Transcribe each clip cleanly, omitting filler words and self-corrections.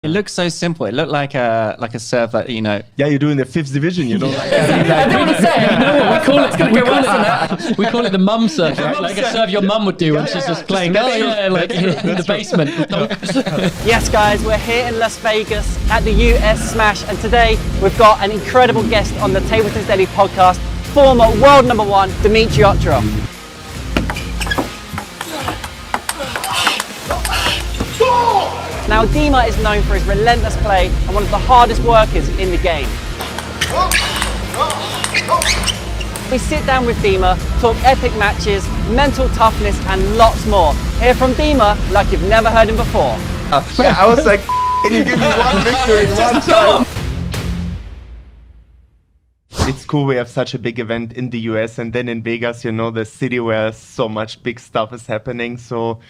It looks so simple. It looked like a serve that, you know. Yeah, you're doing the 5th division, you know. I don't want to say it. You know what? We call it the mum serve, right? Like a serve your mum would do when she's just playing. Oh yeah, like in the basement. Yes, guys, we're here in Las Vegas at the US Smash, and today we've got an incredible guest on the TableTennisDaily podcast, former world number 1, Dimitrij Ovtcharov. Now, Dima is known for his relentless play and one of the hardest workers in the game. We sit down with Dima, talk epic matches, mental toughness, and lots more. Hear from Dima like you've never heard him before. Yeah, I was like, can you give me one victory in one time? It's cool we have such a big event in the US and then in Vegas, you know, the city where so much big stuff is happening. So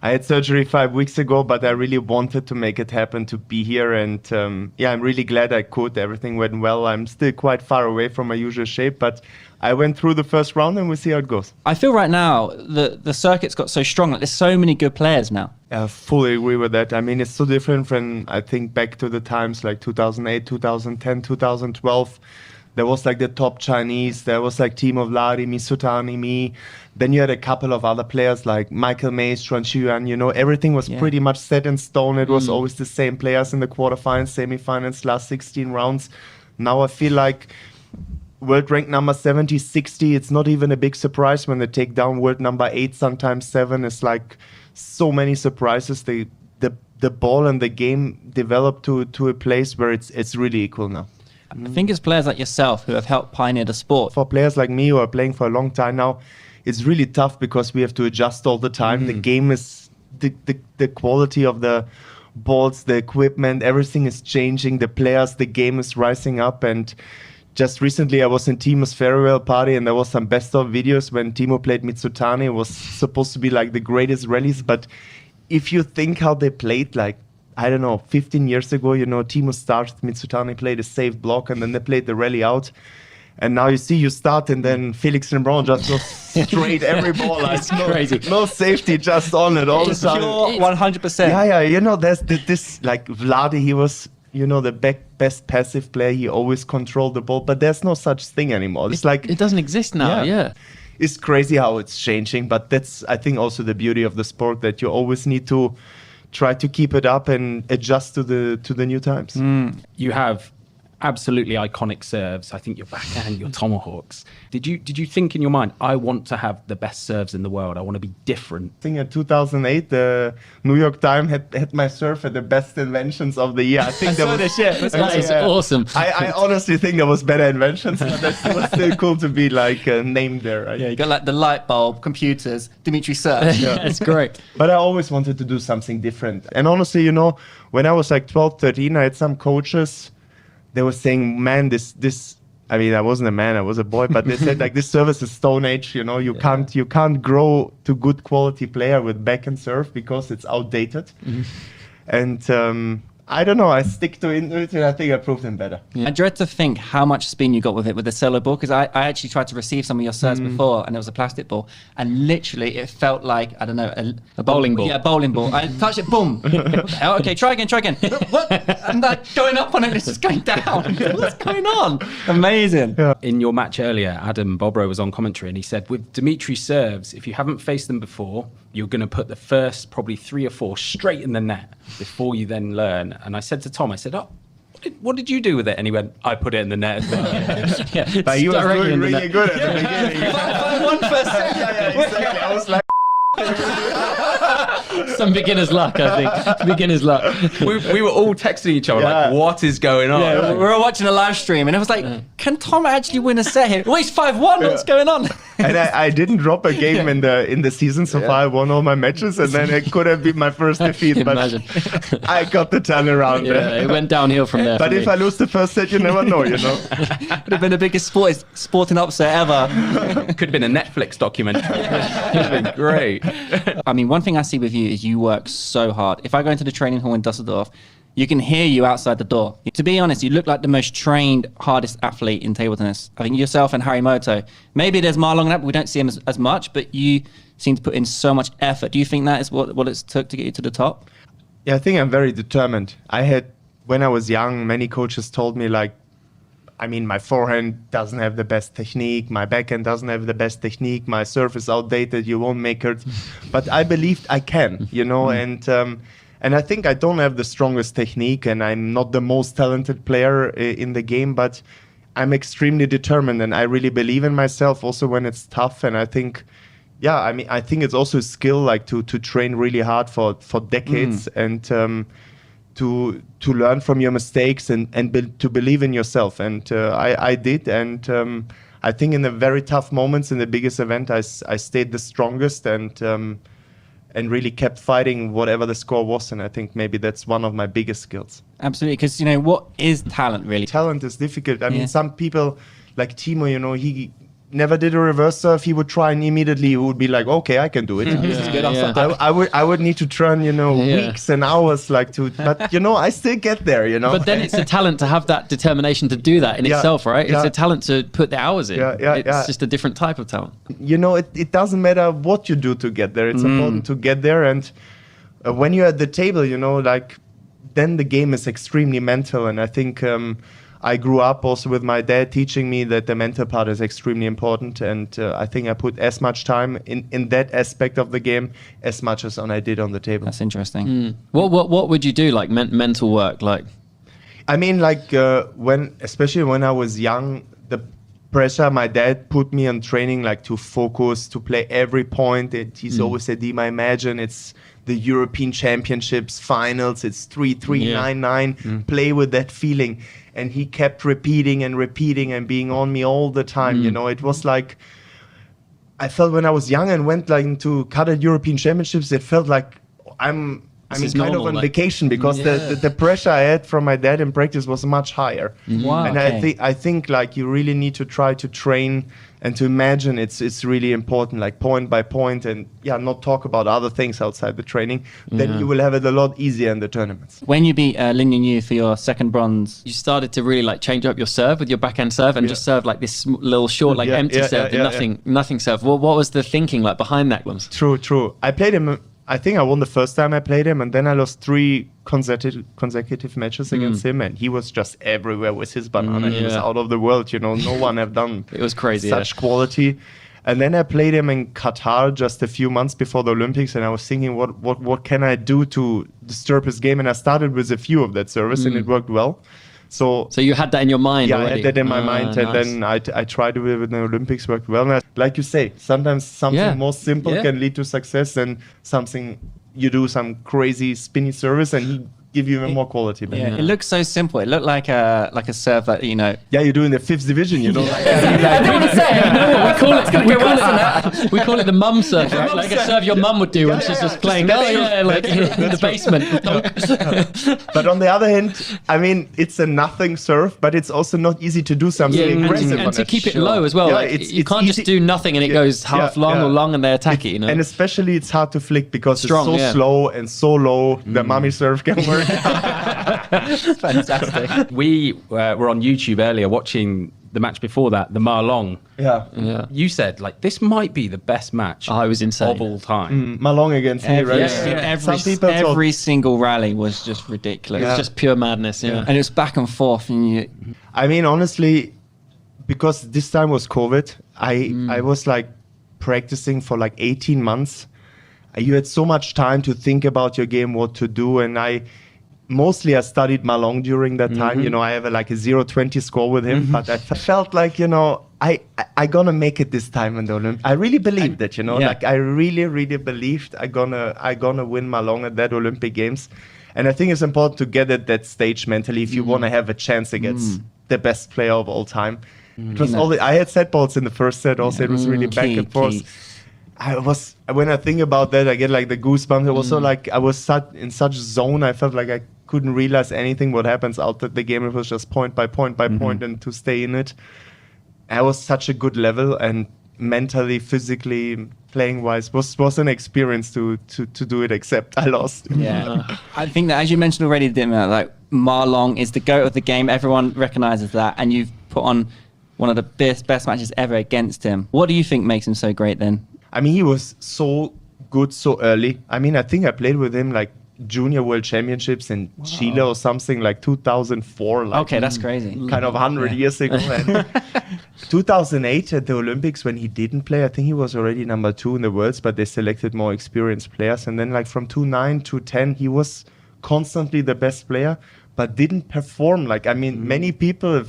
I had surgery 5 weeks ago, but I really wanted to make it happen, to be here. And yeah, I'm really glad I could. Everything went well. I'm still quite far away from my usual shape, but I went through the first round and we'll see how it goes. I feel right now the circuit's got so strong. Like, there's so many good players now. I fully agree with that. I mean, it's so different from, I think, back to the times like 2008, 2010, 2012. There was like the top Chinese, there was like Timo Vladi, Misutani, me. Then you had a couple of other players like Michael Mays, Chuan Xuan, you know, everything was pretty much set in stone. It was always the same players in the quarterfinals, semifinals, last 16 rounds. Now I feel like world rank number 70, 60, it's not even a big surprise when they take down world number 8, sometimes 7. It's like so many surprises. The ball and the game developed to a place where it's really equal now. I think it's players like yourself who have helped pioneer the sport. For players like me who are playing for a long time now, it's really tough because we have to adjust all the time. The game is, the quality of the balls, the equipment, everything is changing. The players, the game is rising up. And just recently I was in Timo's farewell party and there was some best of videos when Timo played Mitsutani. It was supposed to be like the greatest rallies. But if you think how they played, like, I don't know, 15 years ago, you know, Timo started, Mitsutani played a safe block and then they played the rally out. And now you see you start and then Felix and Brown just go straight every ball. Like, crazy. No safety, just on it all the time. 100%. Yeah, you know, there's this, like Vladi, he was, you know, the best passive player. He always controlled the ball, but there's no such thing anymore. It's like, it doesn't exist now, yeah. It's crazy how it's changing, but that's, I think, also the beauty of the sport, that you always need to try to keep it up and adjust to the new times. You have absolutely iconic serves. I think your backhand, your tomahawks. Did you think in your mind, I want to have the best serves in the world? I want to be different. I think in 2008, the New York Times had my serve at the best inventions of the year. I think that was awesome. I honestly think there was better inventions, but that was still cool to be like named there. Right? Yeah, you got like the light bulb, computers, Dimitrij serve. It's great. But I always wanted to do something different. And honestly, you know, when I was like 12, 13, I had some coaches. They were saying, man, this. I mean, I wasn't a man, I was a boy, but they said like this service is Stone Age. You know, you can't grow to good quality player with backhand serve because it's outdated. And I don't know, I stick to it and I think I proved them better. I dread to think how much spin you got with it with the cello ball, because I actually tried to receive some of your serves before and it was a plastic ball and literally it felt like, I don't know, a bowling ball. Yeah, a bowling ball. I touched it, boom. Okay, try again. What? I'm like going up on it, it's just going down. What's going on? Amazing. Yeah. In your match earlier, Adam Bobrow was on commentary and he said, with Dimitrij serves, if you haven't faced them before, you're going to put the first probably 3 or 4 straight in the net before you then learn. And I said to Tom, I said, oh, what did you do with it? And he went, I put it in the net as well. But he was doing really good at the beginning. 1%. Yeah, exactly. I was like, some beginner's luck, I think. Beginner's luck. We were all texting each other like, what is going on? Yeah, we were watching a live stream and it was like, can Tom actually win a set here? Oh, he's 5-1, what's going on? And I didn't drop a game in the season so far. I won all my matches and then it could have been my first defeat. But I got the turnaround. Yeah, it went downhill from there. But if I lose the first set, you never know, you know. Could have been the biggest sporting upset ever. Could have been a Netflix documentary. It would have been great. I mean, one thing I see with you is you work so hard. If I go into the training hall in Dusseldorf, you can hear you outside the door. To be honest, you look like the most trained, hardest athlete in table tennis. I think yourself and Harimoto. Maybe there's Marlon up, we don't see him as much, but you seem to put in so much effort. Do you think that is what it took to get you to the top? Yeah, I think I'm very determined. When I was young, many coaches told me my forehand doesn't have the best technique, my backhand doesn't have the best technique, my serve is outdated, you won't make it. But I believed I can, and I think I don't have the strongest technique, and I'm not the most talented player in the game, but I'm extremely determined, and I really believe in myself also when it's tough. And I think, I think it's also a skill to train really hard for decades and to learn from your mistakes and to believe in yourself. And I did. And I think in the very tough moments in the biggest event, I stayed the strongest and really kept fighting whatever the score was. And I think maybe that's one of my biggest skills. Absolutely. Because, what is talent really? Talent is difficult. I mean, some people like Timo, he never did a reverse serve. He would try and immediately he would be like, okay, I can do it. This is good. I would need to turn, weeks and hours but I still get there, But then it's a talent to have that determination to do that in itself, right? It's a talent to put the hours in. It's just a different type of talent. It doesn't matter what you do to get there. It's important to get there. And when you're at the table, then the game is extremely mental. And I think I grew up also with my dad teaching me that the mental part is extremely important, and I think I put as much time in that aspect of the game as much as I did on the table. That's interesting. What would you do, like mental work? I mean, especially when I was young, the pressure my dad put me on training, to focus, to play every point. He's always said, Dima, imagine it's the European Championships finals, it's 3-3, 9-9, play with that feeling. And he kept repeating and being on me all the time. It was like, I felt when I was young and went into cadet European Championships, it felt like I'm kind of on vacation, because the pressure I had from my dad in practice was much higher. Wow. And I think you really need to try to train and to imagine it's really important, point by point, and not talk about other things outside the training. Then you will have it a lot easier in the tournaments. When you beat Lin Yu for your second bronze, you started to really change up your serve with your backhand serve and just serve this little short empty serve, nothing serve. What was the thinking behind that, Glums? True. I played him. I think I won the first time I played him, and then I lost 3 consecutive matches against him, and he was just everywhere with his banana. He was out of the world, no one have done it was crazy, such quality. And then I played him in Qatar just a few months before the Olympics, and I was thinking, what can I do to disturb his game? And I started with a few of that service, and it worked well. So you had that in your mind already? I had that in my mind, and then I tried to do it with the Olympics, worked well. And like you say, sometimes something more simple can lead to success than something you do some crazy spinny service and he give you even more quality. It looks so simple. It looked like a serve that Yeah, you do in the 5th division, I don't want to say it. We call it the mum serve, right? Like a serve your mum would do when she's just playing. In the basement. But on the other hand, I mean, it's a nothing serve, but it's also not easy to do something aggressive and to keep it low as well. You can't just do nothing and it goes half long or long and they attack it. And especially it's hard to flick because it's so slow and so low. The mummy serve can work. fantastic. We were on YouTube earlier watching the match before that, the Ma Long. Yeah. You said this might be the best match. It was insane of all time. Ma Long against me, right? Every single rally was just ridiculous. It was just pure madness. And it was back and forth. And I mean, honestly, because this time was COVID, I was practicing for 18 months. You had so much time to think about your game, what to do, and I studied Ma Long during that time. I have a 0-20 score with him, but I felt I gonna make it this time in the Olympics. I really believed that, I really believed I gonna win Ma Long at that Olympic Games. And I think it's important to get at that stage mentally if you want to have a chance against the best player of all time. It was I had set balls in the first set also. It was really back and forth. When I think about that, I get the goosebumps. It was so I was in such zone. I felt like I couldn't realize anything what happens out of the game. It was just point by point by point, and to stay in it. I was such a good level, and mentally, physically, playing wise, was an experience to do it. Except I lost. Yeah, I think that as you mentioned already, Dima, Ma Long is the GOAT of the game. Everyone recognizes that, and you've put on one of the best matches ever against him. What do you think makes him so great then? I mean, he was so good so early. I mean, I think I played with him junior world championships in Chile or something like 2004. Like, Okay, that's crazy. kind of 100 years ago. And 2008 at the Olympics, when he didn't play, I think he was already number 2 in the worlds, but they selected more experienced players. And then like from 2009 to 10, he was constantly the best player, but didn't perform. Like, I mean, many people,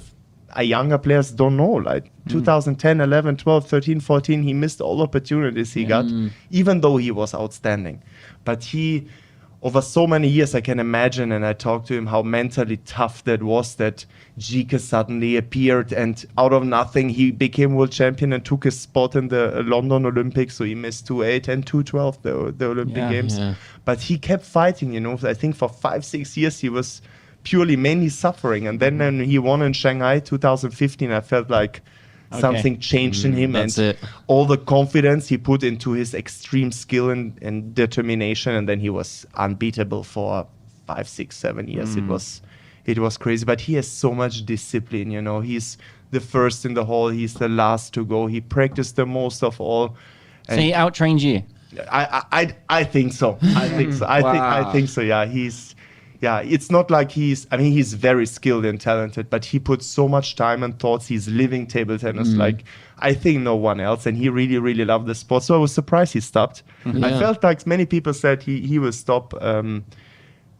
younger players don't know. Like 2010, 11, 12, 13, 14, he missed all opportunities he got, even though he was outstanding. But he, over so many years, I can imagine, and I talked to him, how mentally tough that was, that Jike suddenly appeared and out of nothing he became world champion and took his spot in the London Olympics. So he missed 2008 and 2012, the Olympic Games. Yeah. But he kept fighting, you know. I think for 5-6 years he was mainly suffering. And then when he won in Shanghai 2015, I felt like something changed in him, and all the confidence he put into his extreme skill and determination, and then he was unbeatable for 5, 6, 7 years. It was crazy. But he has so much discipline, you know. He's the first in the hall, he's the last to go. He practiced the most of all. So he outtrained you? I think so. I think so. I think so. Yeah, it's not like he's very skilled and talented, but he puts so much time and thoughts. He's living table tennis like I think no one else, and he really, really loved the sport. So I was surprised he stopped. I felt like many people said he will stop,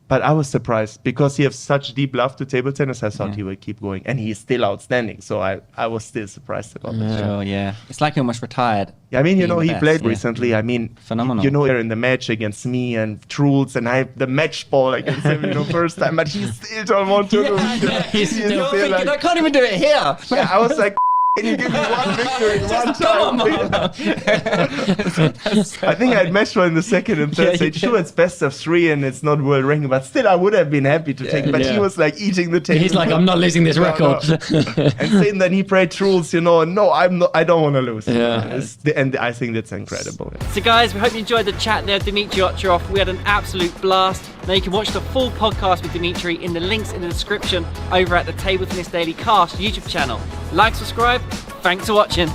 but I was surprised because he has such deep love to table tennis. I thought he would keep going, and he's still outstanding. So I was still surprised about that. Sure, yeah. It's like he almost retired. Yeah, I mean, you know, he played recently. I mean, phenomenal. You know, in the match against me and Truls, and I have the match ball against him, you know, first time, but he still don't want to lose. He's still thinking, like, I can't even do it here. Yeah, I was like, can you give me one victory one time? I think I had matched one in the second and third stage. Sure, it's best of 3 and it's not world ranking, but still I would have been happy to take it. But he was like eating the table. He's like, I'm not losing this record. And saying that he played Truls, you know, no, I don't want to lose. Yeah. And I think that's incredible. So guys, we hope you enjoyed the chat there, Dimitrij Ovtcharov. We had an absolute blast. Now you can watch the full podcast with Dimitrij in the links in the description over at the Table Tennis Daily Cast YouTube channel. Like, subscribe. Thanks for watching.